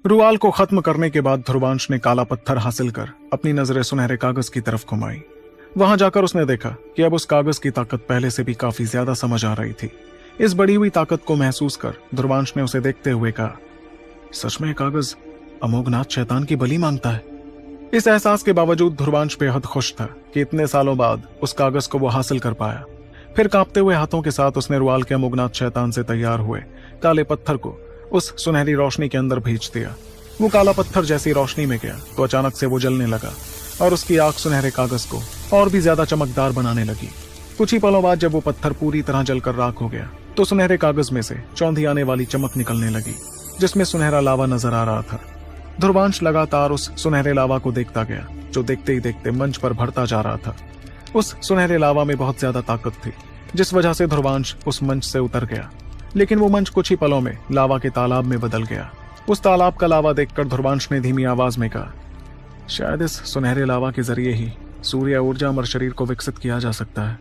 रुआल को खत्म करने के बाद ध्रुवांश ने काला पत्थर हासिल कर अपनी नजरें सुनहरे कागज की तरफ घुमाई। वहां जाकर उसने देखा कि अब उस कागज की ताकत पहले से भी काफी ज्यादा समझ आ रही थी। इस बढ़ी हुई ताकत को महसूस कर ध्रुवांश ने उसे देखते हुए कहा, सच में कागज अमोघनाथ शैतान की बलि मांगता है। इस एहसास के बावजूद ध्रुवांश बेहद खुश था कि इतने सालों बाद उस कागज को वो हासिल कर पाया। फिर कांपते हुए हाथों के साथ उसने रुआल के अमोघनाथ शैतान से तैयार हुए काले पत्थर को उस सुनहरी रोशनी के अंदर भेज दिया। वो काला पत्थर जैसी रोशनी में गया तो अचानक से वो जलने लगा और उसकी आंख सुनहरे कागज को और भी ज्यादा चमकदार बनाने लगी। कुछ ही पलों बाद जब वो पत्थर पूरी तरह जलकर राख हो गया तो सुनहरे कागज में से चौंधी आने वाली चमक निकलने लगी, जिसमें सुनहरा लावा नजर आ रहा था। ध्रुवांश लगातार उस सुनहरे लावा को देखता गया, जो देखते ही देखते मंच पर भरता जा रहा था। उस सुनहरे लावा में बहुत ज्यादा ताकत थी, जिस वजह से ध्रुवांश उस मंच से उतर गया। लेकिन वो मंच कुछ ही पलों में लावा के तालाब में बदल गया। उस तालाब का लावा देखकर ध्रुवांश ने धीमी आवाज में कहा, शायद इस सुनहरे लावा के जरिए ही सूर्य ऊर्जा अमर शरीर को विकसित किया जा सकता है।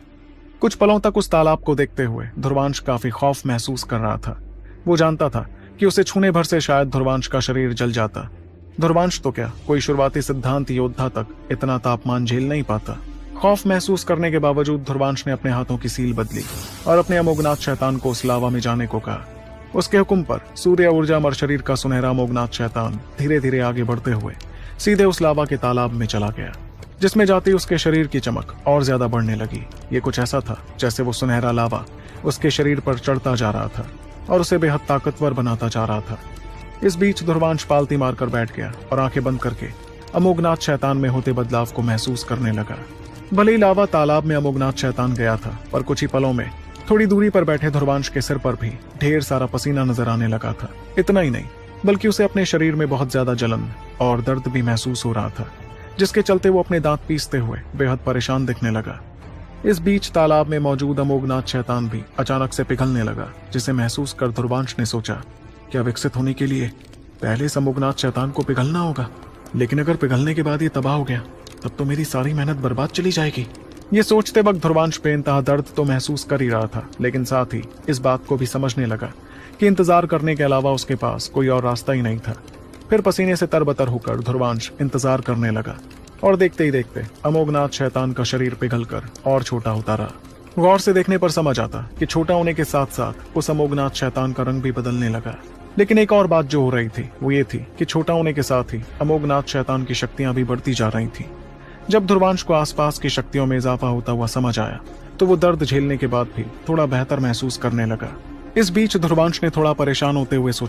कुछ पलों तक उस तालाब को देखते हुए ध्रुवांश काफी खौफ महसूस कर रहा था। वो जानता था कि उसे छूने भर से शायद ध्रुवांश का शरीर जल जाता। ध्रुवांश तो क्या, कोई शुरुआती सिद्धांत योद्धा तक इतना तापमान झेल नहीं पाता। खौफ महसूस करने के बावजूद ध्रुवांश ने अपने हाथों की सील बदली और अपने अमोघनाथ शैतान को उस लावा में जाने को कहा। उसके हुक्म पर सूर्य ऊर्जा अमर शरीर का सुनहरा अमोघनाथ शैतान धीरे धीरे आगे बढ़ते हुए सीधे उस लावा के तालाब में चला गया, जिसमें जाते ही उसके शरीर की चमक और ज्यादा बढ़ने लगी। ये कुछ ऐसा था जैसे वो सुनहरा लावा उसके शरीर पर चढ़ता जा रहा था और उसे बेहद ताकतवर बनाता जा रहा था। इस बीच ध्रुवांश पालती मारकर बैठ गया और आंखें बंद करके अमोघनाथ शैतान में होते बदलाव को महसूस करने लगा। भले ही लावा तालाब में अमोघनाथ शैतान गया था, पर कुछ ही पलों में थोड़ी दूरी पर बैठे ध्रुवांश के सिर पर भी ढेर सारा पसीना नजर आने लगा था। इतना ही नहीं, बल्कि उसे अपने शरीर में बहुत ज्यादा जलन और दर्द भी महसूस हो रहा था, जिसके चलते वो अपने दांत पीसते हुए बेहद परेशान दिखने लगा। इस बीच तालाब में मौजूद अमोघनाथ शैतान भी अचानक से पिघलने लगा, जिसे महसूस कर ध्रुवांश ने सोचा, क्या विकसित होने के लिए पहले इस अमोघनाथ शैतान को पिघलना होगा? लेकिन अगर पिघलने के बाद ये तबाह हो गया तब तो मेरी सारी मेहनत बर्बाद चली जाएगी। ये सोचते वक्त ध्रुवांश बेइंतहा दर्द तो महसूस कर ही रहा था, लेकिन साथ ही इस बात को भी समझने लगा कि इंतजार करने के अलावा उसके पास कोई और रास्ता ही नहीं था। फिर पसीने से तरबतर होकर ध्रुवांश इंतजार करने लगा और देखते ही देखते अमोघनाथ शैतान का शरीर पिघलकर और छोटा होता रहा। गौर से देखने पर समझ आता कि छोटा होने के साथ साथ उस अमोघनाथ शैतान का रंग भी बदलने लगा। लेकिन एक और बात जो हो रही थी वो ये थी कि छोटा होने के साथ ही अमोघनाथ शैतान की शक्तियां भी बढ़ती जा रही थी। जब ध्रुवांश को आसपास की शक्तियों में इजाफा होता हुआ समझ आया तो वो दर्द झेलने के बाद भी थोड़ा बेहतर महसूस करने लगा। इस बीच ध्रुवांश ने थोड़ा परेशान होते हुए सोचा,